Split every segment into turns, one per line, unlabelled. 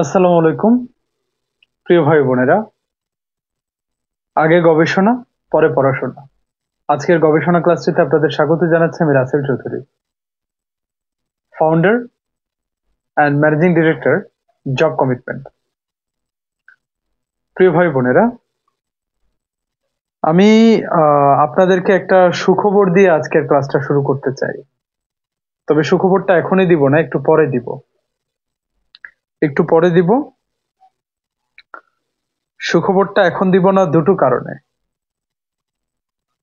আসসালামু আলাইকুম প্রিয় ভাই বোনেরা। আগে গবেষণা পরে পড়াশোনা। আজকের গবেষণা ক্লাসটিতে আপনাদের স্বাগত জানাচ্ছি আমি Rasel Chowdhury, founder and managing director, job commitment. প্রিয় ভাই বোনেরা, আমি আপনাদেরকে একটা সুখবর দিয়ে আজকের ক্লাসটা শুরু করতে চাই। তবে সুখবরটা এখনই দিব না, একটু পরে দিব। সুখবরটা এখন দিব না দুটো কারণে।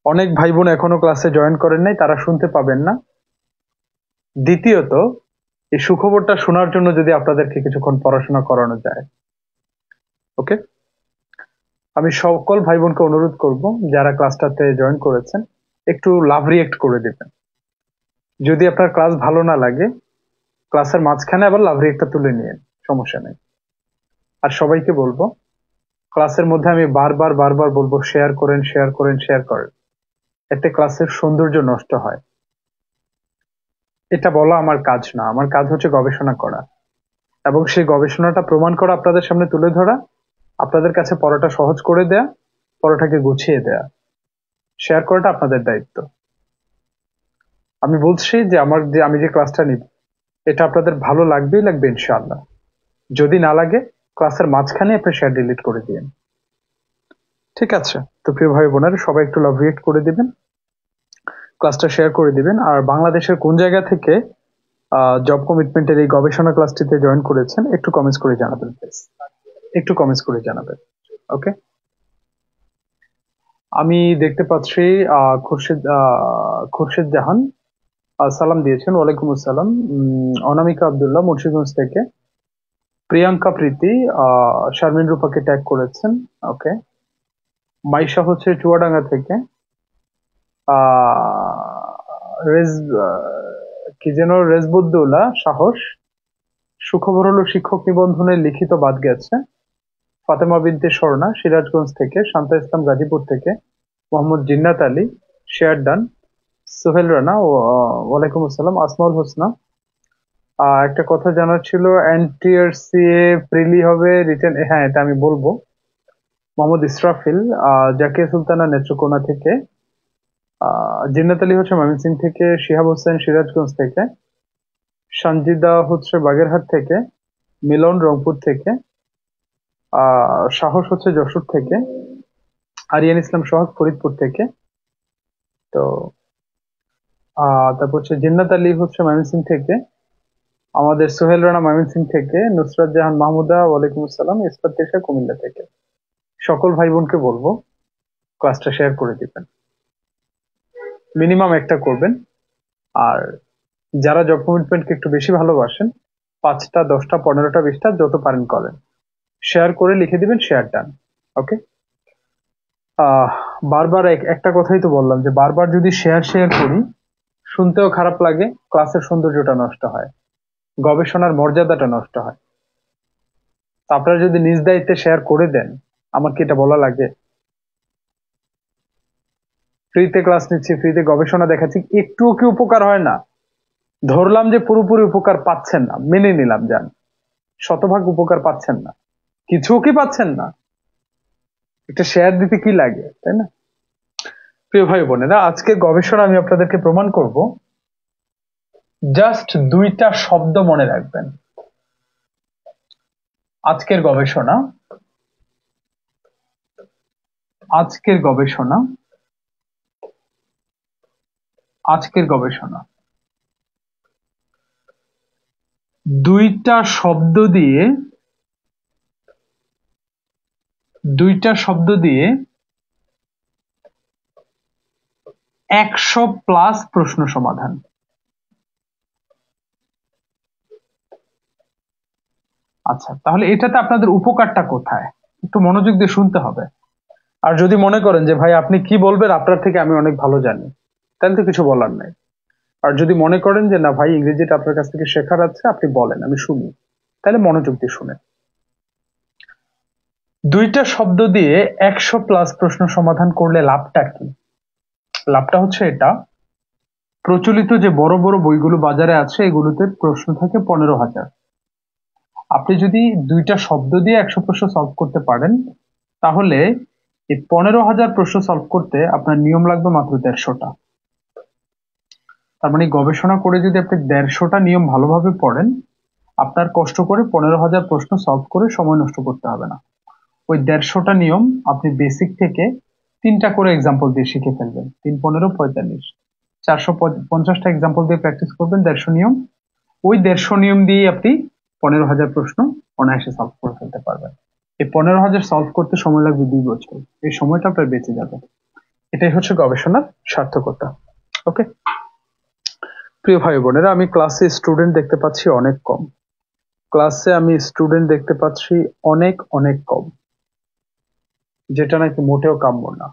অনেক ভাই বোন এখনো ক্লাসে জয়েন করেন নাই, তারা শুনতে পাবেন না। দ্বিতীয়ত, এই সুখবরটা শোনার জন্য যদি আপনাদেরকে কিছুক্ষণ পড়াশোনা করানো যায়। ওকে, আমি সকল ভাই বোনকে অনুরোধ করব যারা ক্লাসটাতে জয়েন করেছেন একটু লাভ রিয়েক্ট করে দিবেন। যদি আপনার ক্লাস ভালো না লাগে, ক্লাসের মাঝখানে আবার লাভ রিয়েক্টটা তুলে নিন, সমস্যা নেই। আর সবাইকে বলবো, ক্লাসের মধ্যে আমি বারবার বারবার বলবো শেয়ার করেন, শেয়ার করেন, শেয়ার করেন। এতে ক্লাসের সৌন্দর্য নষ্ট হয়। এটা বলা আমার কাজ না, আমার কাজ হচ্ছে গবেষণা করা এবং সেই গবেষণাটা প্রমাণ করা, আপনাদের সামনে তুলে ধরা, আপনাদের কাছে পড়াটা সহজ করে দেয়া, পড়াটাকে গুছিয়ে দেয়া। শেয়ার করাটা আপনাদের দায়িত্ব। আমি বলছি যে আমি যে ক্লাসটা নিব, এটা আপনাদের ভালো লাগবেই লাগবে ইনশাআল্লাহ। যদি না লাগে, ক্লাসের মাঝখানে আপনি শেয়ার ডিলিট করে দিন। ঠিক আছে? তো প্রিয় ভাই বোনেরা, সবাই একটু লাভ রিয়েক্ট করে দিবেন, ক্লাসটা শেয়ার করে দিবেন। আর বাংলাদেশের কোন জায়গা থেকে জব কমিটমেন্টের এই গবেষণা ক্লাসটিতে জয়েন করেছেন একটু কমেন্টস করে জানাবেন প্লিজ। একটু কমেন্টস করে জানাবেন। ওকে, আমি দেখতে পাচ্ছি খুরশেদ জাহান সালাম দিয়েছেন। ওয়ালাইকুম আসসালাম। অনামিকা আব্দুল্লাহ মুন্সিগঞ্জ থেকে। প্রিয়াঙ্কা প্রীতি শারমিন রূপাকে ট্যাগ করেছেন। ওকে, মাইশা হচ্ছে চুয়াডাঙ্গা থেকে। রেজ কি যেন রেজবুদ্দৌলা সাহস। সুখবর হলো শিক্ষক নিবন্ধনের লিখিত বাদ গেছে। ফাতেমা বিনতে স্বর্ণা সিরাজগঞ্জ থেকে। শান্তা ইসলাম গাজীপুর থেকে। মোহাম্মদ জিন্নাত আলী শেয়ার ডান। সোহেল রানা ওয়ালাইকুম আসসালাম। আসমাউল হোসনা একটা কথা জানার ছিল, এনটিআরসিএ প্রিলি হবে রিটেন? হ্যাঁ, এটা আমি বলবো। মোহাম্মদ ইসরাফিল জাকিয়া সুলতানা নেত্রকোনা থেকে। জিন্নাত আলী হচ্ছে ময়মনসিংহ থেকে। শিহাব হোসেন সিরাজগঞ্জ থেকে। সঞ্জিদা হচ্ছে বাগেরহাট থেকে। মিলন রংপুর থেকে। সাহস হচ্ছে যশোর থেকে। আরিয়ান ইসলাম সোহাগ ফরিদপুর থেকে। তো তারপর হচ্ছে জিন্নাত আলী হচ্ছে ময়মনসিংহ থেকে। আমাদের সোহেল রানা ময়মনসিংহ থেকে। নুসরাত জাহান মাহমুদা ওয়ালাইকুম আসসালাম ইসফাত তেশা কুমিল্লা থেকে। সকল ভাই বোনকে বলবো ক্লাসটা শেয়ার করে দিবেন, মিনিমাম একটা করবেন। আর যারা জব কমিটমেন্টকে একটু বেশি ভালোবাসেন, 5টা 10টা 15টা 20টা যত পারেন করেন, শেয়ার করে লিখে দিবেন শেয়ার ডান। ওকে, বারবার একটা কথাই তো বললাম যে বারবার যদি শেয়ার শেয়ার করি, শুনতেও খারাপ লাগে, ক্লাসের সৌন্দর্যটা নষ্ট হয়, গবেষণার মর্যাদাটা নষ্ট হয়। তা আপনারা যদি নিজ দায়িত্বে শেয়ার করে দেন, আমার কি এটা বলা লাগে? ফ্রিতে ক্লাস নিচ্ছি, ফ্রিতে গবেষণা দেখাচ্ছি, একটুও কি উপকার হয় না? ধরলাম যে পুরোপুরি উপকার পাচ্ছেন না, মেনে নিলাম, যান, শতভাগ উপকার পাচ্ছেন না, কিছুও কি পাচ্ছেন না, একটা শেয়ার দিতে কি লাগে, তাই না? প্রিয় ভাই বোনেরা, আজকে গবেষণা আমি আপনাদেরকে প্রমাণ করব। জাস্ট 2টা শব্দ মনে রাখবেন। আজকের গবেষণা আজকের গবেষণা আজকের গবেষণা 2টা শব্দ দিয়ে 100+ প্রশ্ন সমাধান। আচ্ছা, তাহলে এটাতে আপনাদের উপকারটা কোথায়? একটু মনোযোগ দিয়ে শুনতে হবে। আর যদি মনে করেন যে ভাই আপনি কি বলবেন, আপনার থেকে আমি অনেক ভালো জানি, তাহলে তো কিছু বলার নাই। আর যদি মনে করেন যে না ভাই, ইংরেজিটা আপনার কাছ থেকে শেখার আছে, আপনি বলেন, আমি শুনি, তাহলে মনোযোগ দিয়ে শুনেন। 2টা শব্দ দিয়ে 100+ প্রশ্ন সমাধান করলে লাভটা কি? লাভটা হচ্ছে এটা, প্রচলিত যে বড় বড় বইগুলো বাজারে আছে, এগুলোতে প্রশ্ন থাকে 15,000, আপনি যদি 2টা শব্দ দিয়ে 100 প্রশ্ন সলভ করতে পারেন, তাহলে এই 15,000 প্রশ্ন সলভ করতে আপনার নিয়ম লাগবে মাত্র 150টা। তার মানে গবেষণা করে যদি আপনি 150টা নিয়ম ভালোভাবে পড়েন, আপনার কষ্ট করে 15,000 প্রশ্ন সলভ করে সময় নষ্ট করতে হবে না। ওই 150টা নিয়ম আপনি বেসিক থেকে 3টা করে এক্সাম্পল দিয়ে শিখে ফেলবেন। 3 15 45, 450টা এক্সাম্পল দিয়ে প্র্যাকটিস করবেন 150 নিয়ম। ওই 150 নিয়ম দিয়ে আপনি 15,000 প্রশ্ন অনায়াসে সলভ করে ফেলতে পারবেন। এই 15,000 সলভ করতে সময় লাগবে 2 বছর। এই সময়টা আপনার বেঁচে যাবে। এটাই হচ্ছে গবেষণার সার্থকতা। ওকে, প্রিয় ভাই বোনেরা, আমি ক্লাসে স্টুডেন্ট দেখতে পাচ্ছি অনেক কম। ক্লাসে আমি স্টুডেন্ট দেখতে পাচ্ছি অনেক অনেক কম, যেটা নাকি মোটেও কাম্য না,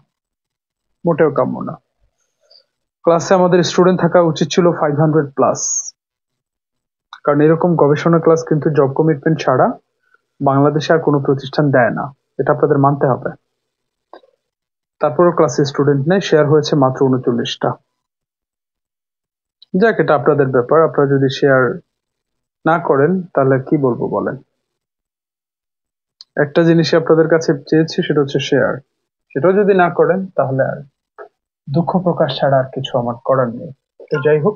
মোটেও কাম্য না। ক্লাসে আমাদের স্টুডেন্ট থাকা উচিত ছিল 500+, কারণ এরকম গবেষণা ক্লাস কিন্তু জব কমিটমেন্ট ছাড়া বাংলাদেশে আর কোনো প্রতিষ্ঠান দেয় না, এটা আপনাদের মানতে হবে। তারপরও ক্লাসে স্টুডেন্ট নেই, শেয়ার হয়েছে মাত্র 39টা। যাক, এটা আপনাদের ব্যাপার। আপনারা যদি শেয়ার না করেন তাহলে কি বলবো বলেন। একটা জিনিসই আপনাদের কাছে চেয়েছি, সেটা হচ্ছে শেয়ার। সেটাও যদি না করেন তাহলে আর দুঃখ প্রকাশ ছাড়া আর কিছু আমার করার নেই। তো যাই হোক,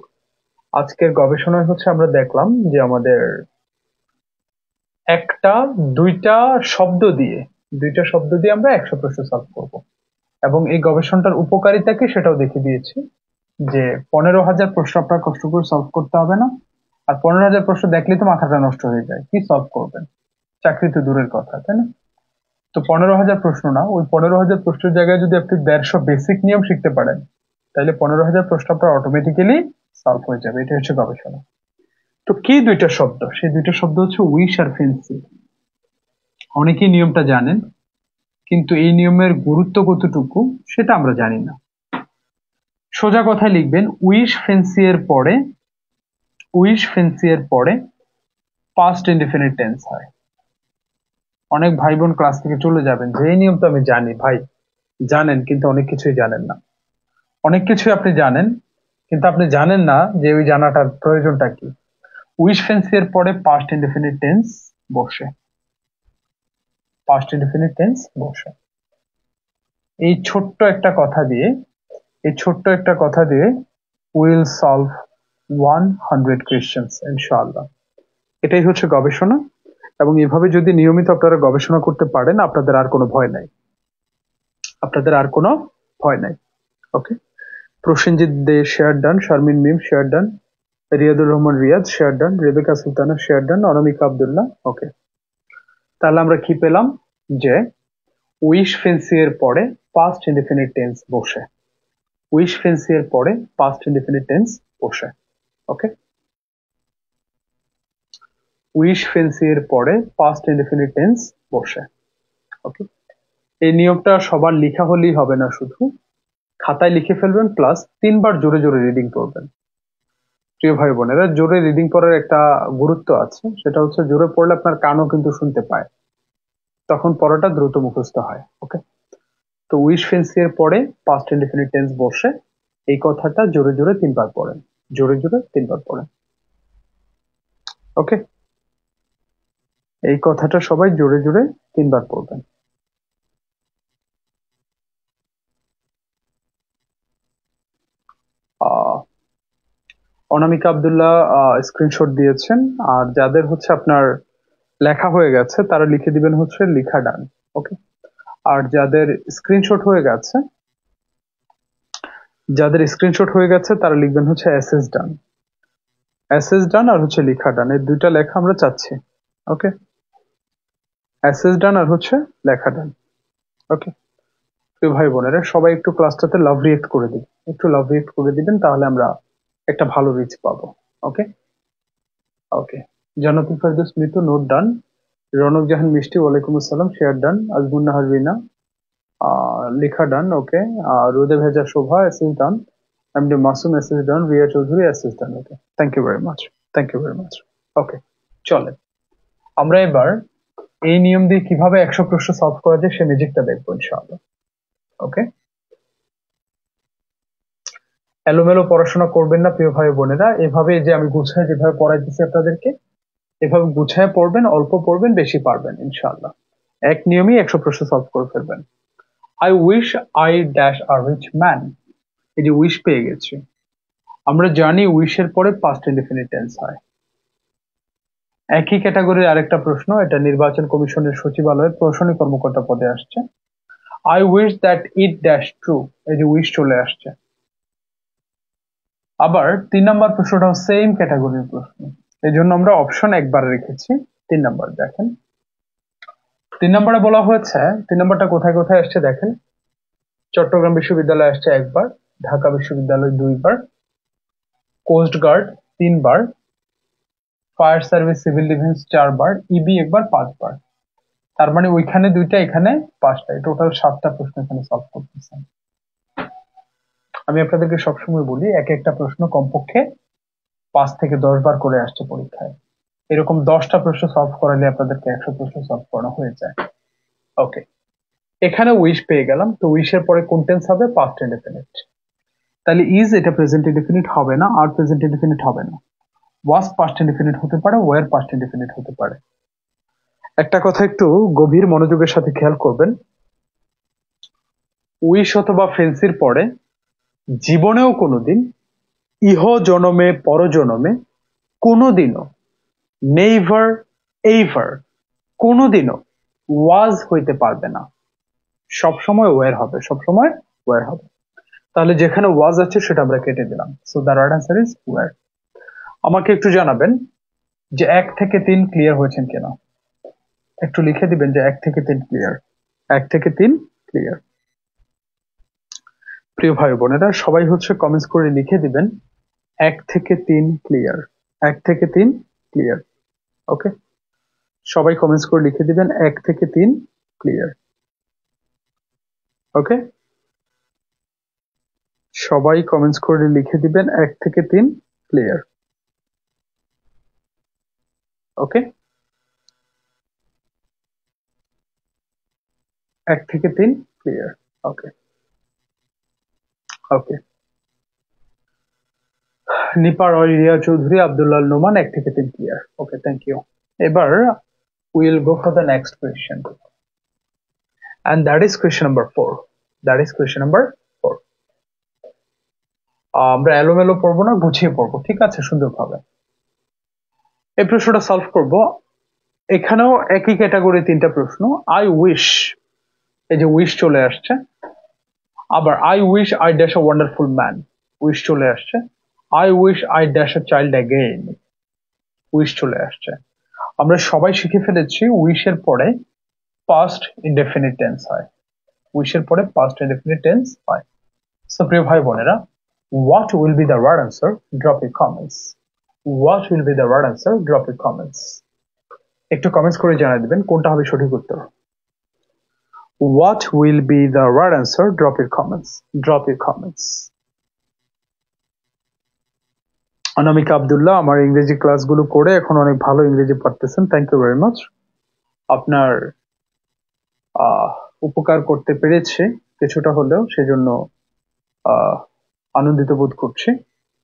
আজকের গবেষণায় হচ্ছে আমরা দেখলাম যে আমাদের একটা দুইটা শব্দ দিয়ে আমরা 100 প্রশ্ন সলভ করব, এবং এই গবেষণাটার উপকারিতা কি সেটাও দেখিয়ে দিয়েছি যে 15,000 প্রশ্ন আপনার কষ্ট করে সলভ করতে হবে না। আর 15,000 প্রশ্ন দেখলেই তো মাথাটা নষ্ট হয়ে যায়, কি সলভ করবেন, চাকরি তো দূরের কথা, তাই না? তো 15,000 প্রশ্ন না, ওই 15,000 প্রশ্নের জায়গায় যদি আপনি 150 বেসিক নিয়ম শিখতে পারেন, তাহলে 15,000 প্রশ্ন আপনার অটোমেটিক্যালি সলভ হয়ে যাবে। এটা হচ্ছে গবেষণা। তো কি 2টা শব্দ? সেই 2টা শব্দ হচ্ছে উইশ আর ফেন্সি। অনেকেই নিয়মটা জানেন, কিন্তু এই নিয়মের গুরুত্ব কতটুকু সেটা আমরা জানি না। সোজা কথায় লিখবেন, উইশ ফেন্সি এর পরে পাস্ট ইনডিফিনিট টেন্স হয়। অনেক ভাই বোন ক্লাস থেকে চলে যাবেন যে এই নিয়ম তো আমি জানি। ভাই, জানেন, কিন্তু অনেক কিছুই জানেন না। অনেক কিছুই আপনি জানেন, কিন্তু আপনি জানেন না যে ওই জানাটার প্রয়োজনটা কি। উইশ ফেন্সি এর পরে পাস্ট ইনডিফিনিট টেন্স বসে, পাস্ট ইনডিফিনিট টেন্স বসে। এই ছোট্ট একটা কথা দিয়ে উইল সলভ 100 কোয়েশ্চেন্স ইনশাআল্লাহ। এটাই হচ্ছে গবেষণা, এবং এভাবে যদি নিয়মিত আপনারা গবেষণা করতে পারেন, আপনাদের আর কোনো ভয় নাই, আপনাদের আর কোনো ভয় নাই। Okay, Prosenjit Dey share done, Sharmin Mim share done, Riadur Rahman Riad share done, Rebeka Sultana share done, Anamika Abdullah. Okay, তাহলে আমরা কি পেলাম যে উইশ ফেন্সি এর পরে পাস্ট ইনডিফিনিট টেন্স বসে, উইশ ফেন্সি এর পরে পাস্ট ইনডিফিনিট টেন্স বসে। ওকে, উইশ ফেন্সি এর পরে পাস্ট ইনডিফিনিট টেন্স বসে। ওকে, এই নিয়মটা সবার লেখা হলেই হবে না, শুধু খাতায় লিখে ফেলবেন, প্লাস 3বার জোরে জোরে রিডিং করবেন। প্রিয় ভাই বোনেরা, জোরে রিডিং পড়ার একটা গুরুত্ব আছে, সেটা হচ্ছে জোরে পড়লে আপনার কানও কিন্তু শুনতে পায়, তখন পড়াটা দ্রুত মুখস্থ হয়। ওকে, তো উইশ ফেন্সি এর পরে পাস্ট ইনডিফিনিট টেন্স বসে, এই কথাটা জোরে জোরে 3বার পড়েন, জোরে জোরে 3বার পড়েন। ওকে, এই কথাটা সবাই জোরে জোরে 3বার পড়বেন। অনামিকা আব্দুল্লাহ স্ক্রিনশট দিয়েছেন, আর যাদের হচ্ছে আপনার লেখা হয়ে গেছে তারা লিখে দিবেন হচ্ছে লেখা ডান। ওকে, আর যাদের স্ক্রিনশট হয়ে গেছে তারা লিখবেন হচ্ছে এসএস ডান। এসএস ডান আর হচ্ছে লেখা ডান, এই 2টা লেখা আমরা চাচ্ছি। ওকে, এসএস ডান আর হচ্ছে লেখা ডান। ওকে, তো ভাই বোনেরা, সবাই একটু ক্লাসটাতে লাভ রিয়েক্ট করে দিন, একটু লাভ রিয়েক্ট করে দিবেন, তাহলে আমরা একটা ভালো রিচ পাবো। ওকে, ওকে, জান্নাতুল ফেরদৌস মিতু নোট ডান, রনক জাহান মিষ্টি ওয়ালাইকুম আসসালাম শেয়ার ডান, আজমুন নাহার রিনা লেখা ডান। ওকে, রোদে ভেজা Shobha SS done, MD Masum SS done, Riya Chowdhury SS done. Okay, thank you very much, thank you very much. Okay, চলেন আমরা এবার এই নিয়ম দিয়ে কিভাবে 100 প্রশ্ন সলভ করা যায় সে ম্যাজিকটা দেখবো ইনশাআল্লাহ। ওকে, এলোমেলো পড়াশোনা করবেন না প্রিয় ভাই বোনেরা, এভাবে যে আমি গুছায় যেভাবে পড়াইতেছি আপনাদেরকে, এভাবে গুছায় পড়বেন, অল্প পড়বেন, বেশি পারবেন ইনশাআল্লাহ। এক নিয়মেই 100 প্রশ্ন সলভ করে ফেলবেন। I wish I dash a rich man, এই যে উইশ পেয়ে গেছি। আমরা জানি উইশের পরে পাস্ট ইনডেফিনিট টেন্স হয়। একই ক্যাটাগরির আরেকটা প্রশ্ন, এটা নির্বাচন কমিশনের সচিবালয়ের প্রশাসনিক কর্মকর্তা পদে আসছে। I wish that it dash true, এই যে উইশ চলে আসছে। আবার 3 নম্বর প্রশ্নটাও সেম ক্যাটাগরির প্রশ্ন, এই জন্য আমরা অপশন একবার রেখেছি। 3 নম্বর দেখেন, 3 নম্বরে বলা হয়েছে, 3 নম্বরটা কোথায় কোথায় আসছে দেখেন। চট্টগ্রাম বিশ্ববিদ্যালয় আসছে একবার, ঢাকা বিশ্ববিদ্যালয় 2 বার, কোস্ট গার্ড 3 বার, ফায়ার সার্ভিস সিভিল ডিফেন্স 4 বার, ইবি একবার 5 বার। তার মানে ওইখানে 2টা, এখানে 5টা, টোটাল 7টা প্রশ্ন এখানে সলভ করতেছেন। আমি আপনাদেরকে সবসময় বলি এক একটা প্রশ্ন কমপক্ষে 5 থেকে 10 বার করে আসছে পরীক্ষায়। এরকম 10টা প্রশ্ন সলভ করালে আপনাদেরকে 100 প্রশ্ন সলভ করা হয়ে যায়। ওকে, এখানে উইশ পেয়ে গেলাম, তো উইশের পরে কোন টেন্স হবে? Past indefinite. তাহলে ইজ এটা প্রেজেন্ট ইনডেফিনিট হবে না, আর প্রেজেন্ট ইনডেফিনিট হবে না। ওয়াজ পাস্ট ইনডেফিনিট হতে পারে, ওয়ার পাস্ট ইনডেফিনিট হতে পারে। একটা কথা একটু গভীর মনোযোগের সাথে খেয়াল করবেন, উইশ অথবা ফেন্সির পরে জীবনেও কোনোদিন, ইহ জনমে পরজনমে, কোনোদিনও, নেইভার এইভার, কোনোদিনও ওয়াজ হইতে পারবে না। সবসময় ওয়ার হবে, সবসময় ওয়ার হবে। তাহলে যেখানে ওয়াজ আছে সেটা আমরা কেটে দিলাম। So the right answer is were. আমাকে একটু জানাবেন যে 1 থেকে 3 ক্লিয়ার হয়েছেন কিনা। একটু লিখে দিবেন যে 1 থেকে 3 ক্লিয়ার, 1 থেকে 3 ক্লিয়ার। প্রিয় ভাই বোনেরা, সবাই হচ্ছে কমেন্টস করে লিখে দিবেন 1 থেকে 3 ক্লিয়ার, 1 থেকে 3 ক্লিয়ার। ওকে, সবাই কমেন্টস করে লিখে দিবেন 1 থেকে 3 ক্লিয়ার। ওকে, সবাই কমেন্টস করে লিখে দিবেন 1 থেকে 3 ক্লিয়ার। ওকে, 1 থেকে 3 clear. Okay okay, Nipa Roy, Riya Chowdhury, Abdullah Noman 1 থেকে 3 ক্লিয়ার। Okay, thank you. এবার will go for the next question, and that is question number 4. That is question number 4. আমরা এলোমেলো পড়বো না, গুছিয়ে পড়বো, ঠিক আছে, সুন্দরভাবে। এই প্রশ্নটা সলভ করব। এখানেও একই ক্যাটাগরি 3টা প্রশ্ন। আই উইশ, এই যে উইশ চলে আসছে। আবার I wish I dash a wonderful man, wish চলে আসছে। I wish I dash a child again, wish চলে আসছে। আমরা সবাই শিখে ফেলেছি উইশের পরে পাস্ট ইনডেফিনিট টেন্স হয়, উইশের পরে পাস্ট ইনডেফিনিট টেন্স হয়। সো প্রিয় ভাই বোনেরা, what will be the right answer? Drop your comments. What will be the right answer? Drop your comments. একটু কমেন্টস করে জানিয়ে দিবেন কোনটা হবে সঠিক উত্তর। What will be the right answer? Drop your comments. Drop your comments. অনামিকা আব্দুল্লাহ আমার ইংরেজি ক্লাসগুলো করে এখন অনেক ভালো ইংরেজি পড়তেছেন, থ্যাংক ইউ ভেরি মাচ। আপনার উপকার করতে পেরেছে কিছুটা হলেও, সেজন্য আনন্দিত বোধ করছি।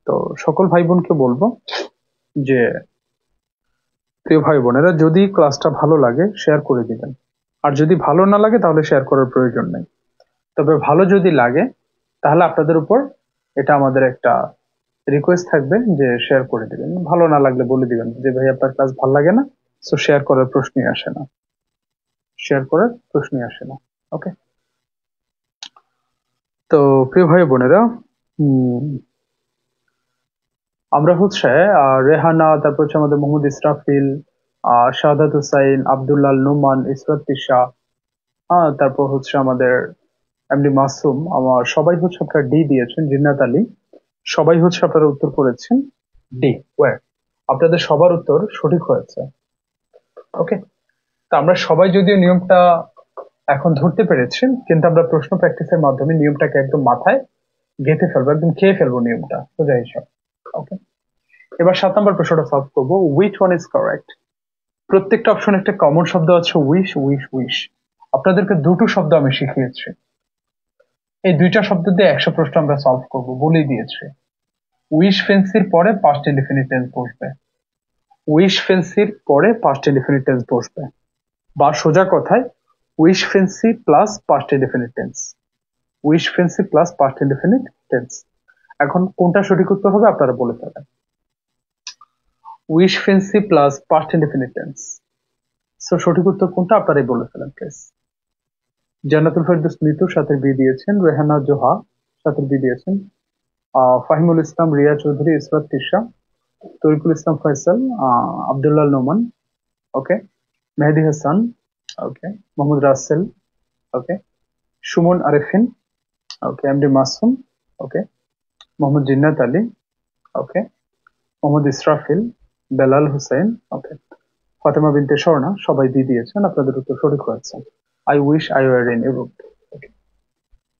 তো সকল ভাই বোনকে বলবো যে প্রিয় ভাই বোনেরা, যদি ক্লাসটা ভালো লাগে শেয়ার করে দিবেন, আর যদি ভালো না লাগে তাহলে শেয়ার করার প্রয়োজন নেই। তবে ভালো যদি লাগে তাহলে আপনাদের উপর এটা আমাদের একটা রিকোয়েস্ট থাকবে যে শেয়ার করে দিবেন। ভালো না লাগলে বলে দিবেন যে ভাই আপনার ক্লাস ভালো লাগে না, সো শেয়ার করার প্রশ্নই আসে না, শেয়ার করার প্রশ্নই আসে না। ওকে, তো প্রিয় ভাই বোনেরা, আমরা হচ্ছে রেহানা, তারপর হচ্ছে আমাদের মোহাম্মদ ইসরাফিল, শাহাদাত হুসাইন, আব্দুল্লাহ নোমান, ইসরাত তিশা, তারপর হচ্ছে আমাদের এমডি মাসুম, আমার সবাই হচ্ছে আপনারা ডি দিয়েছেন। জিন্নাত আলী, সবাই হচ্ছে আপনারা উত্তর করেছেন ডি, ওয়ার। আপনাদের সবার উত্তর সঠিক হয়েছে। ওকে, তো আমরা সবাই যদিও নিয়মটা এখন ধরতে পেরেছি, কিন্তু আমরা প্রশ্ন প্র্যাকটিসের মাধ্যমে নিয়মটাকে একদম মাথায় গেঁথে ফেলবো, একদম খেয়ে ফেলবো নিয়মটা, সোজা হিসাব। ওকে, এবার 7 নম্বর প্রশ্নটা সলভ করবো। Which one is correct? প্রত্যেকটা অপশন একটা কমন শব্দ আছে, উইশ উইশ উইশ। আপনাদেরকে দুটো শব্দ আমি শিখিয়েছি, এই 2টা শব্দ দিয়ে 100 প্রশ্ন আমরা সলভ করবো, বলেই দিয়েছি। উইশ ফেন্সির পরে পাস্ট ইনডেফিনিট টেন্স বসবে, উইশ ফেন্সির পরে পাস্ট ইনডেফিনিট টেন্স বসবে, বা সোজা কথায় wish fancy plus past indefinite tense, wish fancy plus past indefinite tense. এখন কোনটা সঠিক উত্তর হবে আপনারা বলে ফেলেন। Wish fancy plus past indefinite tense, so সঠিক উত্তর কোনটা আপনারাই বলে ফেলেন প্লিজ। জান্নাতুল ফেরদৌস মিতু সাথে বি দিয়েছেন, রেহানা জোহা সাথে বি দিয়েছেন, ফাহিমুল ইসলাম, রিয়া চৌধুরী, ইসরাত তিশা, তরিকুল ইসলাম ফয়সাল, আব্দুল্লাহ নোমান, ওকে, মেহেদি হাসান, ওকে, মোহাম্মদ রাসেল, ওকে, সুমন আরেফিন, ওকে, এমডি মাসুম, ওকে, মোহাম্মদ জিন্নাত আলী, ওকে, মোহাম্মদ ইসরাফিল, বেলাল হুসেন, ওকে, ফাতেমা বিনতে স্বর্ণা, সবাই বি দিয়েছেন, আপনাদের উত্তর সঠিক হয়েছে। I wish I war in Europe,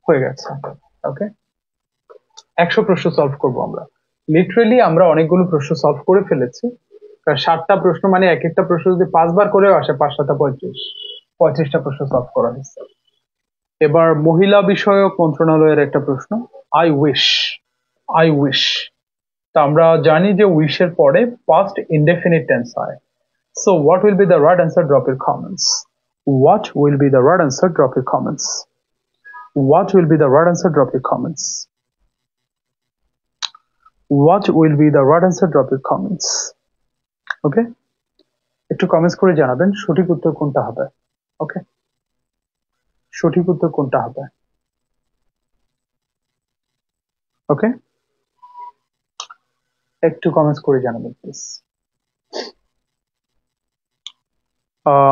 হয়ে গেছে। ওকে, 100 প্রশ্ন সলভ করবো আমরা। লিটারেলি আমরা অনেকগুলো প্রশ্ন সলভ করে ফেলেছি, কারণ 7টা প্রশ্ন মানে এক একটা প্রশ্ন যদি 5 বার করেও আসে 5 7 35টা প্রশ্ন সলভ করা হয়েছে। এবার মহিলা বিষয়ক মন্ত্রণালয়ের একটা প্রশ্ন, আই উইশ, আই উইশ। তা আমরা জানি যে উইশের পরে পাস্ট ইনডেফিনিট টেন্স হয়। So what will be the right answer? Drop your comments. What will be the right answer? Drop your comments. What will be the right answer? Drop your comments. What will be the right answer? Drop your comments. Okay? একটু comments করে জানাবেন সঠিক উত্তর কোনটা হবে। ওকে, সঠিক উত্তর কোনটা হবে। ওকে, একটু কমেন্টস করে জানাবেন প্লিজ।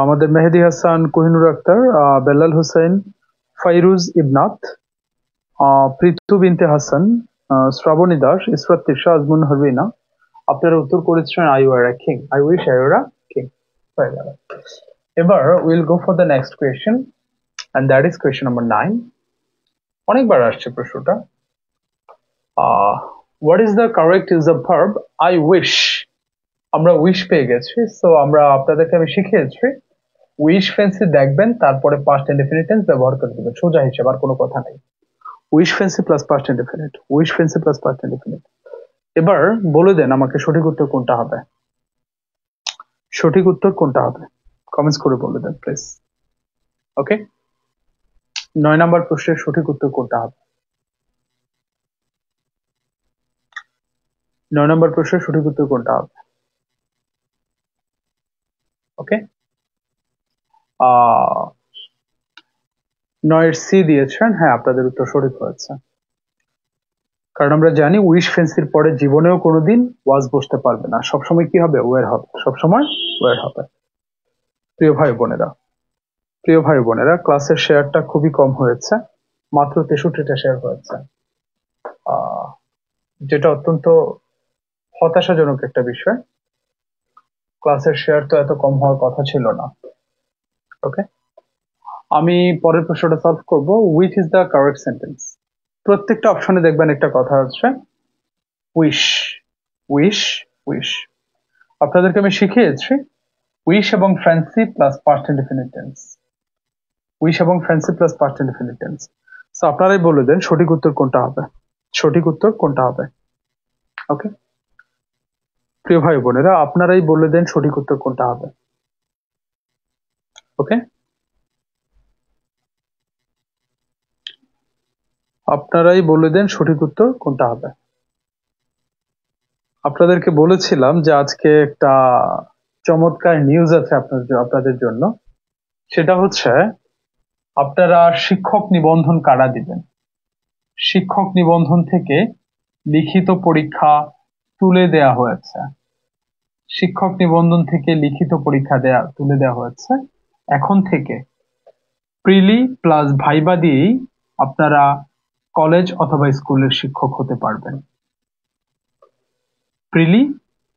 আমাদের মেহেদি হাসান, কোহিনুর আক্তার, বেলাল হোসেন, ফাইরুজ ইবনাথ, প্রীতু বিনতে হাসান, শ্রাবণী দাস, ইসরাত তিশা, আজমুন হারবিনা, আপনারা উত্তর করেছেন I were a king, I wish I were a king. হয়ে গেল। এবার will go for the next question, and that is question number 9। অনেকবার আসছে প্রশ্নটা। What is the correct use of verb I wish? আমরা উইশ পেয়ে গেছি, so আমরা আপনাদেরকে আমি শিখিয়েছি উইশ ফেন্সি দেখবেন, তারপরে পাস্ট ইনডেফিনিট টেন্স ব্যবহার করে দেবেন, সোজা হিসেব, আর কোনো কথা নেই। Wish fancy plus past indefinite, wish fancy plus past indefinite. এবার বলে দেন আমাকে সঠিক উত্তর কোনটা হবে, সঠিক উত্তর কোনটা হবে, কমেন্টস করে বলে দেন প্লিজ। ওকে, 9 নম্বর প্রশ্নের সঠিক উত্তর কোনটা হবে? 9 নম্বর প্রশ্নের সঠিক উত্তর কোনটা হবে? ওকে, 9 সি দিয়েছেন, হ্যাঁ আপনাদের উত্তর সঠিক হয়েছে। কারণ আমরা জানি উইশ ফেন্সির পরে জীবনেও কোনোদিন ওয়াজ বসতে পারবে না, সবসময় কি হবে? ওয়ার হবে, সবসময় ওয়ার হবে। প্রিয় ভাই বোনেরা, প্রিয় ভাই বোনেরা, ক্লাসের শেয়ারটা খুবই কম হয়েছে, মাত্র 63টা শেয়ার হয়েছে, যেটা অত্যন্ত হতাশাজনক একটা বিষয়। ক্লাসের শেয়ার তো এত কম হওয়ার কথা ছিল না। ওকে, আমি পরের প্রশ্নটা সলভ করব। Which is the correct sentence? প্রত্যেকটা অপশনে দেখবেন একটা কথা হচ্ছে উইশ, উইশ, উইশ। আপনাদেরকে আমি শিখিয়েছি উইশ এবং fancy plus past indefinite tense, wish এবং fancy plus past indefinite tense. So আপনারাই বলে দেন সঠিক উত্তর কোনটা হবে, সঠিক উত্তর কোনটা হবে। ওকে, প্রিয় ভাই বোনেরা, আপনারাই বলে দেন সঠিক উত্তর কোনটা হবে। ওকে, আপনারাই বলে দেন সঠিক উত্তর কোনটা হবে। আপনাদেরকে বলেছিলাম যে আজকে একটা চমৎকার নিউজ আছে আপনাদের জন্য, সেটা হচ্ছে আপনারা শিক্ষক নিবন্ধন কারা দিবেন। শিক্ষক নিবন্ধন থেকে লিখিত পরীক্ষা তুলে দেয়া হয়েছে, শিক্ষক নিবন্ধন থেকে লিখিত পরীক্ষা তুলে দেওয়া হয়েছে। এখন থেকে প্রিলি প্লাস ভাইবা দিয়েই আপনারা কলেজ অথবা স্কুলের শিক্ষক হতে পারবেন। প্রিলি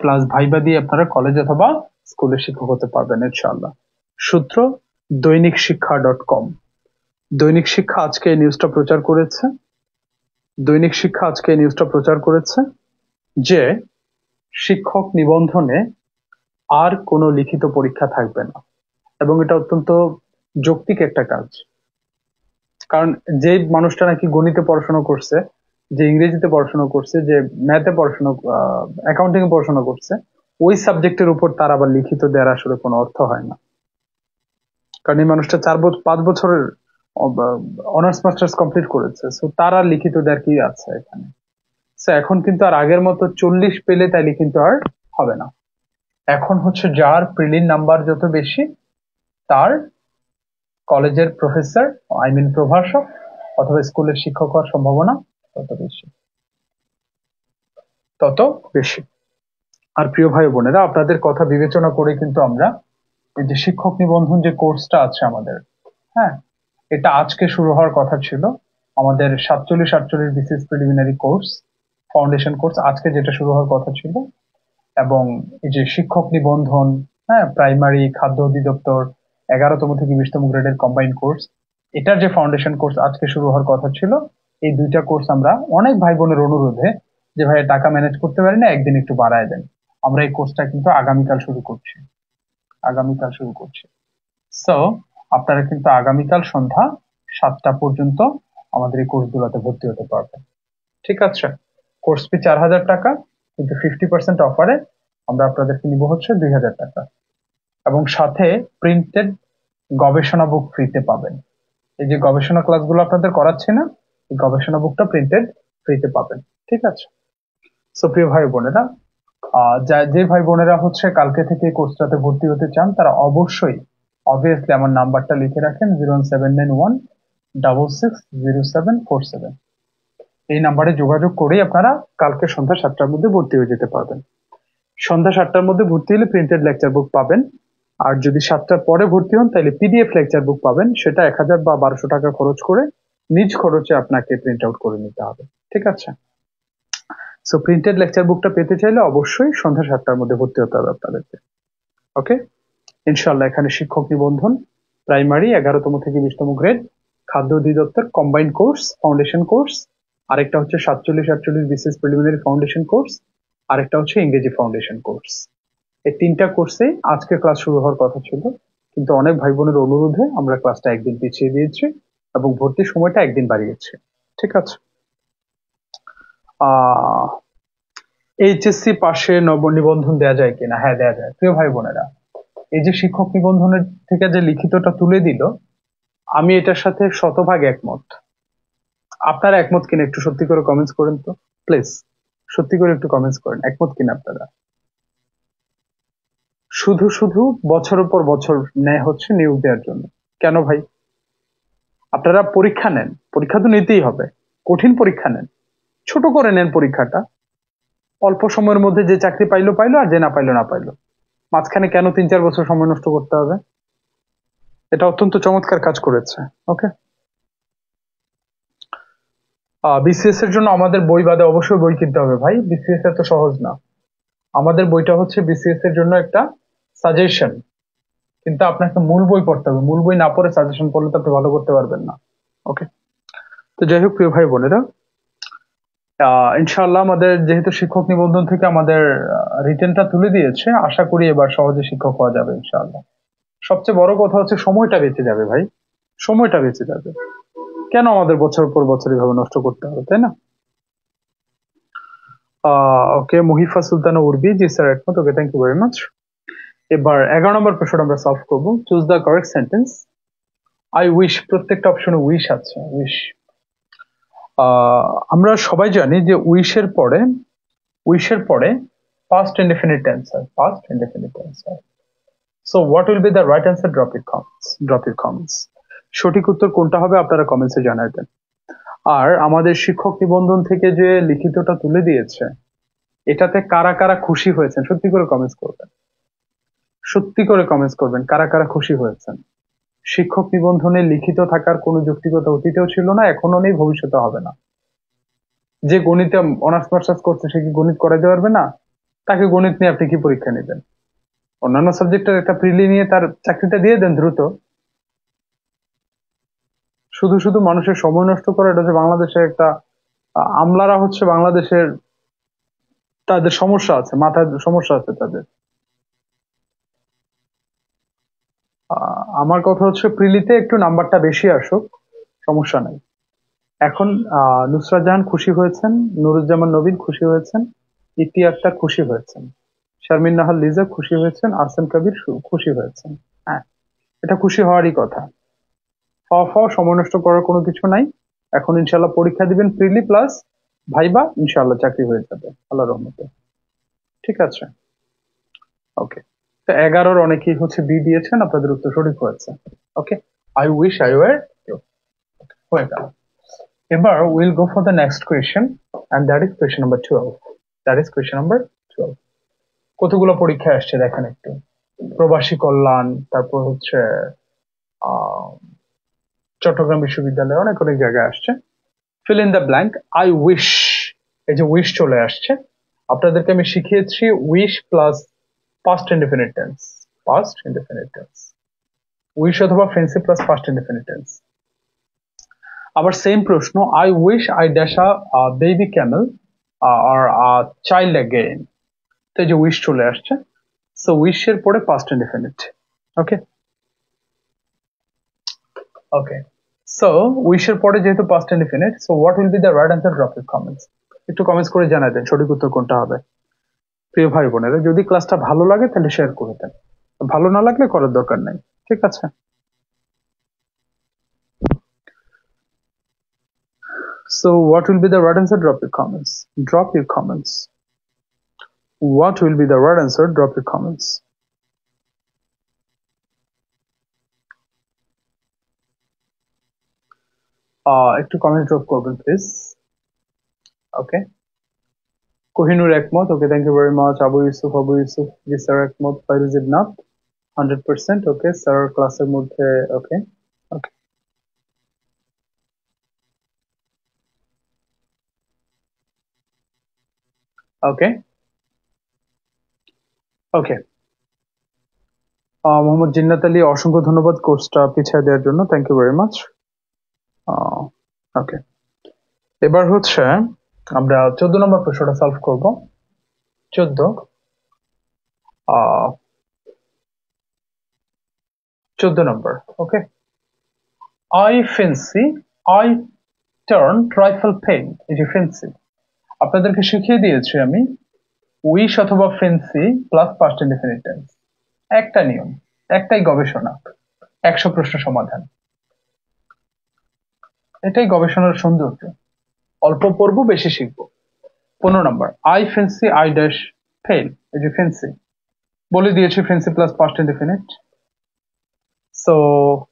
প্লাস ভাইবা দিয়ে আপনারা কলেজ অথবা স্কুলের শিক্ষক হতে পারবেন ইনশাআল্লাহ। সূত্র দৈনিক শিক্ষা.com। দৈনিক শিক্ষা আজকে এই নিউজটা প্রচার করেছে, দৈনিক শিক্ষা আজকে এই নিউজটা প্রচার করেছে যে শিক্ষক নিবন্ধনে আর কোনো লিখিত পরীক্ষা থাকবে না, এবং এটা অত্যন্ত যৌক্তিক একটা কাজ। কারণ যে মানুষটা নাকি গণিতে পড়াশোনা করছে, যে ইংরেজিতে পড়াশোনা করছে, যে ম্যাথে পড়াশোনা, অ্যাকাউন্টিং এ পড়াশোনা করছে, ওই সাবজেক্টের উপর তার আবার লিখিত দেওয়ার আসলে কোনো অর্থ হয় না, কারণ এই মানুষটা 5 বছরের অনার্স মাস্টার্স কমপ্লিট করেছে, সো তার আর লিখিত দেওয়ার কি আছে এখানে। সো এখন কিন্তু আর আগের মতো 40 পেলে তাইলে কিন্তু আর হবে না। এখন হচ্ছে যার প্রিলিম নাম্বার যত বেশি, তার কলেজের প্রফেসর, প্রভাষক অথবা স্কুলের শিক্ষক হওয়ার সম্ভাবনা তত বেশি। আর প্রিয় ভাই বোনেরা, আপনাদের কথা বিবেচনা করে কিন্তু আমরা এই যে শিক্ষক নিবন্ধন যে কোর্সটা আছে আমাদের, হ্যাঁ, এটা আজকে শুরু হওয়ার কথা ছিল। আমাদের 47-48 BCS preliminary course, foundation course আজকে যেটা শুরু হওয়ার কথা ছিল, এবং এই যে শিক্ষক নিবন্ধন, হ্যাঁ, প্রাইমারি খাদ্য অধিদপ্তর 11তম থেকে 20তম গ্রেডের কম্বাইন্ড কোর্স, এটার যে ফাউন্ডেশন কোর্স আজকে শুরু হওয়ার কথা ছিল, এই দুইটা কোর্স আমরা অনেক ভাই বোনের অনুরোধে, যে ভাই টাকা ম্যানেজ করতে পারি না, একদিন একটু বাড়ায় দেন, আমরা এই কোর্সটা কিন্তু আগামীকাল শুরু করছি। সো আপনারা কিন্তু আগামীকাল সন্ধ্যা 7টা পর্যন্ত আমাদের এই কোর্সগুলোতে ভর্তি হতে পারবেন। ঠিক আছে, কোর্স ফি 4000 টাকা, কিন্তু 50% অফারে আমরা আপনাদেরকে নিব হচ্ছে 2000 টাকা, এবং সাথে প্রিন্টেড গবেষণা বুক ফ্রিতে পাবেন। এই যে গবেষণা ক্লাসগুলো আপনাদের করাচ্ছি না, এই গবেষণা বুকটা প্রিন্টেড ফ্রিতে পাবেন। ঠিক আছে, সো প্রিয় ভাই বোনেরা, যে ভাই বোনেরা হচ্ছে কালকে থেকে কোর্সটাতে ভর্তি হতে চান, তারা অবশ্যই অবভিয়াসলি আমার নাম্বারটা লিখে রাখেন, 01791660747। এই নাম্বারে যোগাযোগ করেই আপনারা কালকে সন্ধ্যা 7টার মধ্যে ভর্তি হয়ে যেতে পারবেন। সন্ধ্যা 7টার মধ্যে ভর্তি হলে প্রিন্টেড লেকচার বুক পাবেন, আর যদি 7টার পরে ভর্তি হন তাহলে পিডিএফ লেকচার বুক পাবেন, সেটা 1000 বা 1200 টাকা খরচ করে নিজ খরচে আপনাকে প্রিন্ট আউট করে নিতে হবে। ঠিক আছে, সো প্রিন্টেড লেকচার বুকটা পেতে চাইলে অবশ্যই সন্ধ্যা 7টার মধ্যে ভর্তি হতে হবে আপনাদেরকে। ওকে, ইনশাল্লাহ এখানে শিক্ষক নিবন্ধন, প্রাইমারি 11তম থেকে 20তম গ্রেড, খাদ্য অধিদপ্তর কম্বাইন্ড কোর্স, ফাউন্ডেশন কোর্স, আরেকটা হচ্ছে 47-48 বিসিএস প্রিলিমিনারি ফাউন্ডেশন কোর্স, আরেকটা হচ্ছে ইংরেজি ফাউন্ডেশন কোর্স। এই 3টা কোর্সে আজকে ক্লাস শুরু হওয়ার কথা ছিল, কিন্তু অনেক ভাই বোনের অনুরোধে আমরা ক্লাসটা একদিন পিছিয়ে দিয়েছি এবং ভর্তির সময়টা একদিন বাড়িয়েছি। ঠিক আছে, এইচএসসি পাশে নিবন্ধন দেওয়া যায় কিনা? হ্যাঁ, দেওয়া যায়। প্রিয় ভাই বোনেরা, এই যে শিক্ষক নিবন্ধনের থেকে যে লিখিতটা তুলে দিল, আমি এটার সাথে শতভাগ একমত। আপনারা একমত কিনা একটু সত্যি করে কমেন্টস করেন তো প্লিজ, সত্যি করে একটু কমেন্টস করেন, একমত কিনা আপনারা? শুধু শুধু বছরের পর বছর নেয় হচ্ছে নিয়োগ দেওয়ার জন্য, কেন ভাই? আপনারা পরীক্ষা নেন, পরীক্ষা তো নিতেই হবে, কঠিন পরীক্ষা নেন, ছোট করে নেন পরীক্ষাটা, অল্প সময়ের মধ্যে যে চাকরি পাইলো পাইলো, আর যে না পাইলো না পাইলো, মাঝখানে কেন 3-4 বছর সময় নষ্ট করতে হবে? এটা অত্যন্ত চমৎকার কাজ করেছে। ওকে, বিসিএস এর জন্য আমাদের বই বাদে অবশ্যই বই কিনতে হবে ভাই, বিসিএস এত সহজ না। আমাদের বইটা হচ্ছে বিসিএস এর জন্য একটা সাজেশন, কিন্তু আপনাকে মূল বই পড়তে হবে, মূল বই না পড়ে সাজেশন পড়লে তো আপনি ভালো করতে পারবেন না। ওকে, তো যাই হোক প্রিয় ভাই বোনেরা, ইনশাআল্লাহ আমাদের যেহেতু শিক্ষক নিবন্ধন থেকে আমাদের রিটেনটা তুলে দিয়েছে, আশা করি এবার সহজে শিক্ষক হওয়া যাবে ইনশাআল্লাহ। সবচেয়ে বড় কথা হচ্ছে সময়টা বেঁচে যাবে ভাই, সময়টা বেঁচে যাবে, কেন আমাদের বছর পর বছর এভাবে নষ্ট করতে হবে, তাই না? ওকে, মুহিফা সুলতানা উর্বি, জি স্যার একমত। Okay, thank you very much. এবার 11 নম্বর প্রশ্নটা আমরা সলভ করব। Choose the correct sentence. I wish, প্রত্যেকটা অপশনে উইশ আছে, উইশ। আমরা সবাই জানি যে উইশের পরে past indefinite টেন্স হয়, past indefinite টেন্স হয়। So what will be the right answer? Drop your comments. সঠিক উত্তর কোনটা হবে আপনারা কমেন্টসে জানাই দেন। আর আমাদের শিক্ষক নিবন্ধন থেকে যে লিখিতটা তুলে দিয়েছে, এটাতে কারা কারা খুশি হয়েছেন সত্যি করে কমেন্টস করবেন, সত্যি করে কমেন্টস করবেন কারা কারা খুশি হয়েছেন। শিক্ষক নিবন্ধনে লিখিত থাকার কোনো যৌক্তিকতা অতীতেও ছিল না, এখনো নেই, ভবিষ্যতে হবে না। যে গণিতে অনার্স মাস্টার্স করছে সে কি গণিত করাইতে পারবে না? তাকে গণিত নিয়ে আপনি কি পরীক্ষা নেবেন? অন্যান্য সাবজেক্টের একটা প্রিলি নিয়ে তার চাকরিটা দিয়ে দেন দ্রুত। শুধু শুধু মানুষের সময় নষ্ট করা, এটা হচ্ছে বাংলাদেশের একটা আমলারা হচ্ছে বাংলাদেশের, তাদের সমস্যা আছে, মাথায় সমস্যা আছে তাদের। আমার কথা হচ্ছে প্রিলিতে একটু নাম্বারটা বেশি আসুক, সমস্যা নাই। এখন নুসরাত জাহান খুশি হয়েছেন, নুরুজ্জামান নবীন খুশি হয়েছেন, ইতি আক্তার খুশি হয়েছেন, শারমিন নাহার লিজা খুশি হয়েছেন, আহসান কবির খুশি হয়েছেন। হ্যাঁ, এটা খুশি হওয়ারই কথা। সময় নষ্ট করার কোনো কিছু নাই। এখন ইনশাল্লাহ পরীক্ষা দিবেন প্রিলি প্লাস ভাইবা, ইনশাল্লাহ চাকরি হয়ে যাবে আল্লাহর রহমতে। ঠিক আছে, ওকে। তো 11-র অনেকেই হচ্ছে বি দিয়েছেন, আপনাদের উত্তর সঠিক হয়েছে। Okay, I wish I were you. হয়ে গেল। এবার will go for the next question, and that is question number 12। That is question number 12। কতগুলো পরীক্ষা আসছে দেখেন একটু। প্রবাসী কল্যাণ, তারপর হচ্ছে চট্টগ্রাম বিশ্ববিদ্যালয়ে অনেক অনেক জায়গায় আসছে। Fill in the blank. I wish, এই যে উইশ চলে আসছে, আপনাদেরকে আমি শিখিয়েছি wish plus past indefinite tense. Past indefinite tense, wish অথবা fancy plus past indefinite tense. আবার সেম প্রশ্ন, I wish I dash a baby camel or a child again. তো এই যে উইশ চলে আসছে, সো উইশ এর পরে পাস্ট ইনডেফিনিট। ওকে, ওকে। সো উইশ এর পরে যেহেতু past indefinite, so what will be the right answer? Drop your comments. একটু কমেন্টস করে জানাই দেন সঠিক উত্তর কোনটা হবে। প্রিয় ভাই বোনেরা, যদি ক্লাসটা ভালো লাগে তাহলে শেয়ার করে দেন, ভালো না লাগলে করার দরকার নাই। ঠিক আছে, so what will be the right answer? Drop your comments, drop your comments. What will be the right answer? Drop your comments. একটু কমেন্ট ড্রপ করবেন প্লিজ। ওকে, কোহিনুর একমত। Okay, thank you very much. Abu Yusuf ji sir একমত। Fairuz ইবনাথ 100%। Okay sir, ক্লাসের মধ্যে। ওকে, ওকে, ওকে, ওকে। মোহাম্মদ জিন্নাত আলী, অসংখ্য ধন্যবাদ কোর্সটা পিছিয়ে দেওয়ার জন্য। Thank you very much. Okay, এবার হচ্ছে আমরা 14 নম্বর প্রশ্নটা সলভ করব। 14 number. Okay, I fancy I turn trifle pain. এই যে ফেন্সি, আপনাদেরকে শিখিয়ে দিয়েছি আমি উইশ অথবা fancy plus past indefinite tense. একটা নিয়ম, একটাই গবেষণা, 100 প্রশ্ন সমাধান। এটাই গবেষণার সৌন্দর্য। অল্প পড়বো, বেশি শিখবো। 15 number, I fancy I dash fail. এই যে ফেন্সি বলে দিয়েছি, fancy plus past indefinite. So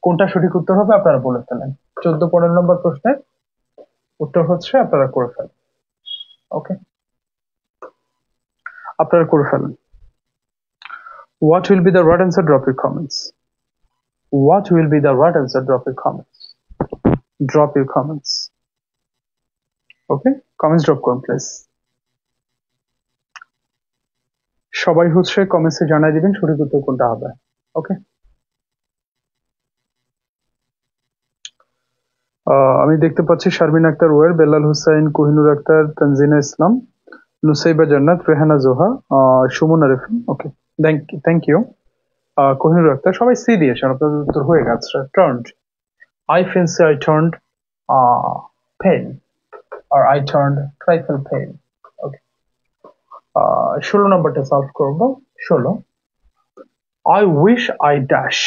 কোনটা সঠিক উত্তর হবে আপনারা বলে ফেলেন। 14-15 নম্বর প্রশ্নের উত্তর হচ্ছে আপনারা করে ফেলেন। ওকে, আপনারা করে ফেলেন। What will be the right answer? Drop your comments. What will be the right answer? Drop your comments. Drop your comments. Okay, comments drop করুন প্লিজ। সবাই হচ্ছে কমেন্টসে জানাই দিবেন সঠিক উত্তর কোনটা হবে। ওকে, আমি দেখতে পাচ্ছি Sharmin Akter were, Belal Hussain, Kohinoor Akter, Tanzina Islam, Nusaiba Jannat, Rehana Joha, Suman Arefin. Okay, thank you. Kohinoor Akter, সবাই সি দিয়েছেন, আপনাদের উত্তর হয়ে গেছে। Turned, I fancy I turned pen, আর I turned trifle pen. Okay, 16 নম্বরটা সলভ করবো। 16, আই উইশ আই ড্যাশ।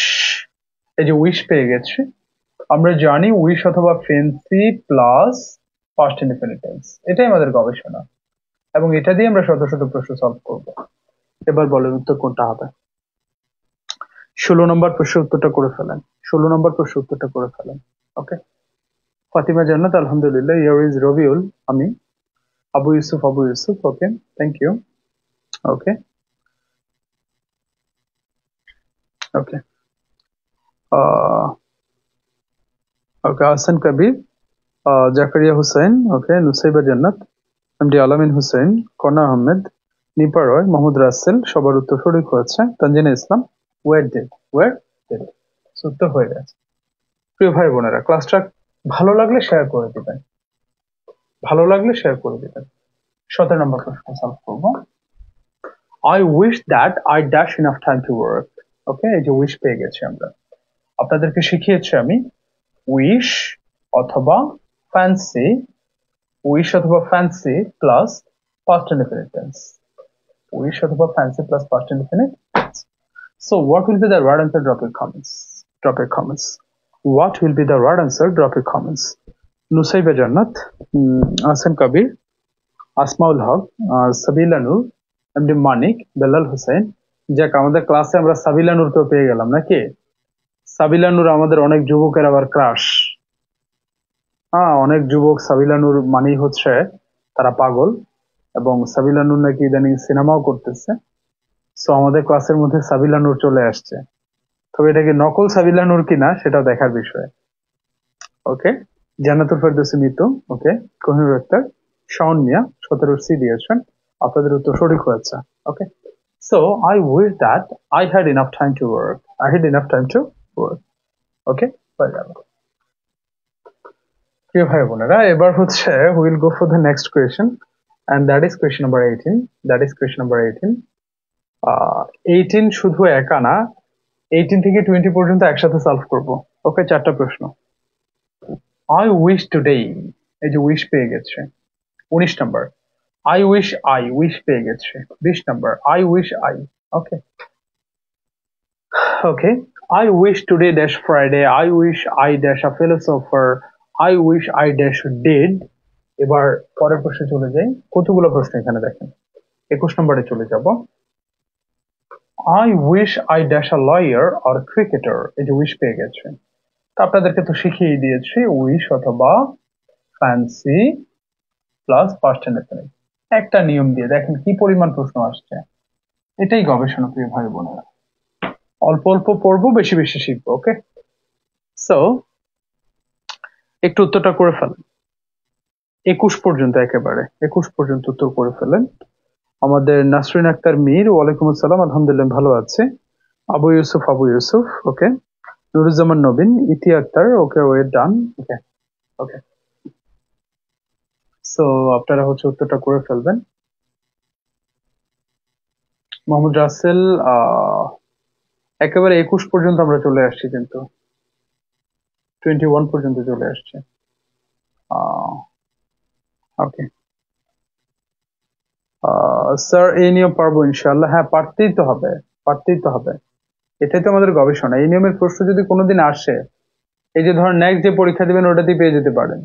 এই যে উইশ পেয়ে গেছি, আমরা জানি উইশ অথবা fancy plus past indefinite tense, এটাই আমাদের গবেষণা, এবং এটা দিয়ে আমরা শত শত প্রশ্ন সলভ করব। এবার বলেন উত্তর কোনটা হবে। 16 নম্বর প্রশ্নের উত্তরটা করে ফেলেন। 16 নম্বর প্রশ্নের উত্তরটা করে ফেলেন। ওকে, ফাতিমা জান্নাত, আলহামদুলিল্লাহ। ইয়ার ইজ রবিউল, আমি। আবু ইউসুফ। ওকে, থ্যাংক ইউ। ওকে, ওকে, ওকে, আহসান কবির, জাকারিয়া হুসাইন। ওকে, নুসাইবা জান্নাত, এমডি আলামিন হুসেন, কনা আহমেদ, নিপা রয়, মোহাম্মদ রাসেল, সবার উত্তর সঠিক হয়েছে। তানজিনা ইসলাম, ওয়ার ডেড। উত্তর হয়ে গেছে। প্রিয় ভাই বোনেরা, ক্লাসটা ভালো লাগলে শেয়ার করে দিবেন, ভালো লাগলে শেয়ার করে দিবেন। 17 নম্বর প্রশ্ন সলভ করবো। I wish that I dash enough time to work. Okay, এই যে উইশ পেয়ে গেছি আমরা। আপনাদেরকে শিখিয়েছি আমি উইশ অথবা ফ্যান্সি, উইশ অথবা fancy plus past indefinite tense. wish অথবা fancy plus past indefinite. So what will be the right answer? Drop your comments. Drop your comments. What will be the right answer? Drop your comments. Nusayba Jannat, Ahsan Kabir, Asmaul Haque, Sabila Noor, MD মানিক, বেলাল হোসেন। যাক, আমাদের ক্লাসে আমরা সাবিলা নূরকেও পেয়ে গেলাম নাকি? সাবিলা নূর আমাদের অনেক যুবকের আবার ক্রাশ। অনেক যুবক সাবিলা নূর মানেই হচ্ছে তারা পাগল, এবং সাবিলা নূর নাকি ইদানিং সিনেমাও করতেছে। সো আমাদের ক্লাসের মধ্যে সাবিলা নূর চলে আসছে। তবে এটা কি নকল সাবিলা নূর কিনা সেটা দেখার বিষয়। Okay, Jannatul Ferdousi Mitu, okay, Kohinoor Akter, Shaon Mia 17 C দিয়েছেন। আপনাদের উত্তর সঠিক হয়েছে। Okay, so I wish that I had enough time to work. I had enough time to work. Okay, হয়ে গেল। প্রিয় ভাই বোনেরা, এবার হচ্ছে will go for the next question, and that is question number 18. That is question number 18. 18 শুধু একা না, 18 থেকে 20 পর্যন্ত একসাথে সলভ করব। ওকে, 4টা প্রশ্ন। I wish today, এই যে উইশ পেয়ে গেছে 19 number. I wish I, wish পেয়ে গেছে 20 number. I wish I, okay okay. I wish today dash Friday, I wish I dash a philosopher, I wish I dash did। এবার পরের প্রশ্নে চলে যাই। কতগুলো প্রশ্ন এখানে দেখেন, 21 নম্বরে চলে যাব। I wish I dash a lawyer or cricketer, এই যে উইশ পেয়ে গেছে। আপনাদেরকে তো শিখিয়ে দিয়েছি উইশ অথবা ফ্যান্সি প্লাস পাস্ট ইনডেফিনিট। একটা নিয়ম দিয়ে দেখেন কি পরিমাণ প্রশ্ন আসছে। এটাই গবেষণা, প্রিয় ভাই বোনেরা। অল্প অল্প পড়বো, বেশি বেশি শিখবো। ওকে, সো একটু উত্তরটা করে ফেলেন। 21 পর্যন্ত, একেবারে 21 পর্যন্ত উত্তর করে ফেলেন। আমাদের নাসরিন আক্তার মীর, ওয়ালাইকুম আসসালাম, আলহামদুলিল্লাহ ভালো আছে। আবু ইউসুফ, ওকে। নুরুজ্জামান নবীন, ইতি আক্তার, ওকে, ওয়ে ডান। ওকে ওকে, সো আপনারা হচ্ছে উত্তরটা করে ফেলবেন। মোহাম্মদ রাসেল, একেবারে 21 পর্যন্ত আমরা চলে আসছি, কিন্তু 21 পর্যন্ত চলে আসছে। ওকে স্যার, এই নিয়ম পারবো ইনশাআল্লাহ। হ্যাঁ, পারতেই তো হবে, পারতেই তো হবে। এটাই তো আমাদের গবেষণা। এই নিয়মের প্রশ্ন যদি কোনোদিন আসে, এই যে ধর নেক্সট যে পরীক্ষা দিবেন ওটাতেই পেয়ে যেতে পারেন।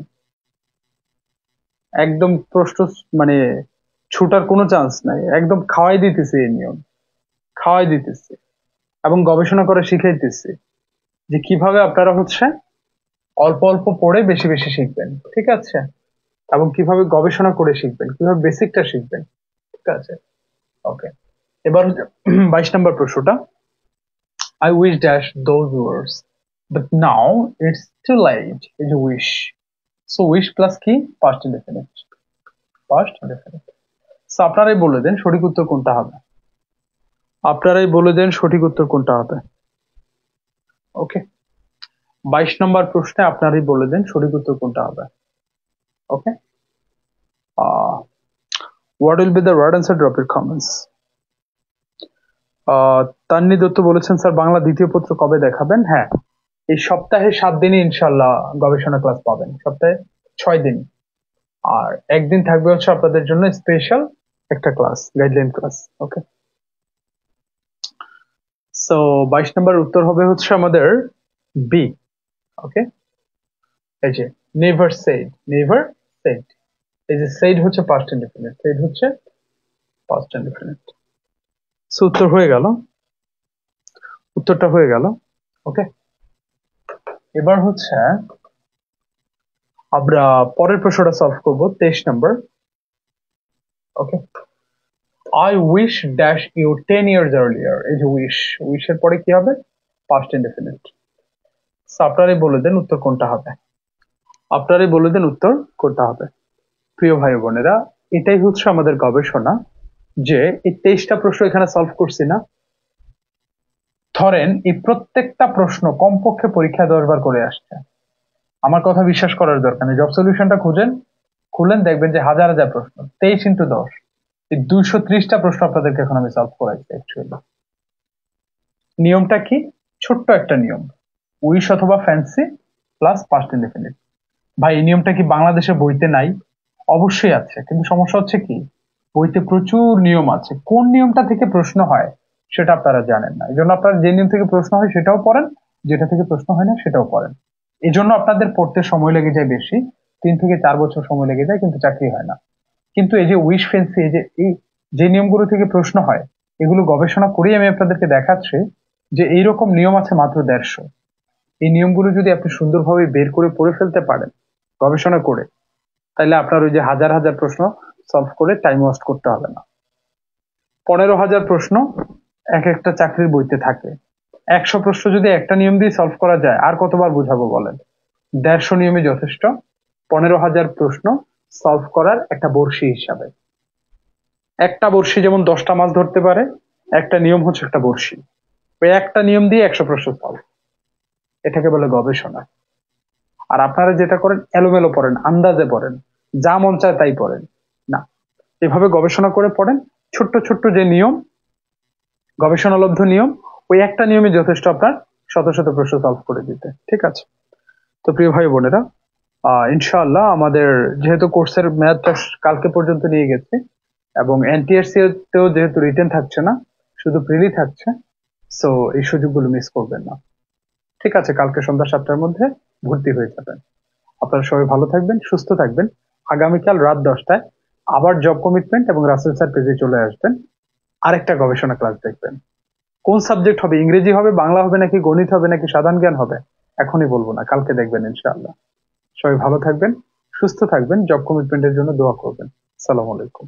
একদম প্রশ্ন মানে ছুটার কোনো চান্স নাই, একদম খাওয়াই দিতেছে এই নিয়ম, খাওয়াই দিতেছে, এবং গবেষণা করে শিখাইতেছি যে কিভাবে আপনারা হচ্ছে অল্প অল্প পড়ে বেশি বেশি শিখবেন, ঠিক আছে, এবং কিভাবে গবেষণা করে শিখবেন, কিভাবে বেসিকটা শিখবেন, ঠিক আছে। ওকে, এবার হচ্ছে 22 নম্বর প্রশ্নটা। I wish dash those words, but now it's too late. Is a wish. So wish plus কি? Past indefinite. Past indefinite. So আপনারাই বলে দেন সঠিক উত্তর কোনটা হবে। আপনারাই বলে দেন সঠিক উত্তর কোনটা হবে। ওকে, 22 নম্বর প্রশ্নে আপনারাই বলে দেন সঠিক উত্তর কোনটা হবে। ওকে, what will be the right answer? Drop your comments. Tanni Dutta বলেছেন, স্যার বাংলা দ্বিতীয় পত্র কবে দেখাবেন? হ্যাঁ, এই সপ্তাহে 7 দিনই ইনশাল্লাহ গবেষণা ক্লাস পাবেন, সপ্তাহে 6 দিন। আর একদিন থাকবে হচ্ছে আপনাদের জন্য স্পেশাল একটা ক্লাস, গাইডলাইন ক্লাস। ওকে, সো 22 নম্বর উত্তর হবে হচ্ছে আমাদের বি। ওকে, এই যে নেভার সেড, নেভার সেড, এই যে সেড হচ্ছে পাস্ট ইনডেফিনিট, সেড হচ্ছে পাস্ট ইনডেফিনিট। সো উত্তর হয়ে গেল, উত্তরটা হয়ে গেল। ওকে, এবার হচ্ছে আমরা পরের প্রশ্নটা সলভ করব, 23 নম্বর। ওকে, I wish dash you 10 years earlier, এই যে উইশ, উইশের পরে কি হবে? Past indefinite. আপনারাই বলে দেন উত্তর কোনটা হবে, আপনারাই বলে দেন উত্তর কোনটা হবে। প্রিয় ভাই বোনেরা, এটাই হচ্ছে আমাদের গবেষণা, যে এই 23টা প্রশ্ন এখানে সলভ করছি না, ধরেন এই প্রত্যেকটা প্রশ্ন কমপক্ষে পরীক্ষায় 10 বার করে আসছে। আমার কথা বিশ্বাস করার দরকার নেই, জব সলিউশনটা খুলেন, দেখবেন যে হাজার হাজার প্রশ্ন, 23 into 10, এই 230টা প্রশ্ন আপনাদেরকে এখন আমি সলভ করাইছি। অ্যাকচুয়ালি নিয়মটা কি? ছোট্ট একটা নিয়ম, উইশ অথবা ফ্যান্সি প্লাস পাস্ট ইনডেফিনিট। ভাই, এই নিয়মটা কি বাংলাদেশের বইতে নাই? অবশ্যই আছে, কিন্তু সমস্যা হচ্ছে কি বইতে প্রচুর নিয়ম আছে, কোন নিয়মটা থেকে প্রশ্ন হয় সেটা আপনারা জানেন না। এই জন্য আপনারা যে নিয়ম থেকে প্রশ্ন হয় সেটাও পড়েন, যেটা থেকে প্রশ্ন হয় না সেটাও পড়েন। এই জন্য আপনাদের পড়তে সময় লেগে যায় বেশি, 3 থেকে 4 বছর সময় লেগে যায়, কিন্তু চাকরি হয় না। কিন্তু এই যে উইশ ফেন্সি, এই যে নিয়মগুলো থেকে প্রশ্ন হয়, এগুলো গবেষণা করেই আমি আপনাদেরকে দেখাচ্ছি যে এইরকম নিয়ম আছে মাত্র 150। এই নিয়মগুলো যদি আপনি সুন্দরভাবে বের করে পড়ে ফেলতে পারেন গবেষণা করে, তাহলে আপনার ওই যে হাজার হাজার প্রশ্ন সলভ করে টাইম ওয়েস্ট করতে হবে না। 15,000 প্রশ্ন এক একটা চাকরির বইতে থাকে। 100 প্রশ্ন যদি একটা নিয়ম দিয়ে সলভ করা যায়, আর কতবার বুঝাবো বলেন? 150 নিয়মই যথেষ্ট 15,000 প্রশ্ন সলভ করার একটা বড়শি হিসাবে। একটা বড়শি যেমন 10টা মাছ ধরতে পারে, একটা নিয়ম হচ্ছে একটা বড়শি। ওই একটা নিয়ম দিয়ে 100 প্রশ্ন সলভ, এটাকে বলে গবেষণা। আর আপনারা যেটা করেন, এলোমেলো পড়েন, আন্দাজে পড়েন, যা মন চায় তাই পড়েন না। এভাবে গবেষণা করে পড়েন। ছোট্ট ছোট্ট যে নিয়ম, গবেষণালব্ধ নিয়ম, ওই একটা নিয়মই যথেষ্ট আপনার শত শত প্রশ্ন সলভ করে দিতে। ঠিক আছে? তো প্রিয় ভাই বোনেরা, ইনশাআল্লাহ আমাদের যেহেতু কোর্সের মেয়াদটা কালকে পর্যন্ত নিয়ে গেছে, এবং এনটিআরসি তেও যেহেতু রিটেন থাকছে না, শুধু প্রিলি থাকছে, সো এই সুযোগগুলো মিস করবেন না। ঠিক আছে? কালকে সন্ধ্যা 7টার মধ্যে ভর্তি হয়ে যাবেন। আপনারা সবাই ভালো থাকবেন, সুস্থ থাকবেন। আগামীকাল রাত 10টায় আবার জব কমিটমেন্ট এবং রাসেল স্যার পেজে চলে আসবেন, আরেকটা গবেষণা ক্লাস দেখবেন। কোন সাবজেক্ট হবে, ইংরেজি হবে, বাংলা হবে, নাকি গণিত হবে, নাকি সাধারণ জ্ঞান হবে, এখনই বলবো না, কালকে দেখবেন ইনশাআল্লাহ। সবাই ভালো থাকবেন, সুস্থ থাকবেন, জব কমিটমেন্টের জন্য দোয়া করবেন। আসসালামু আলাইকুম।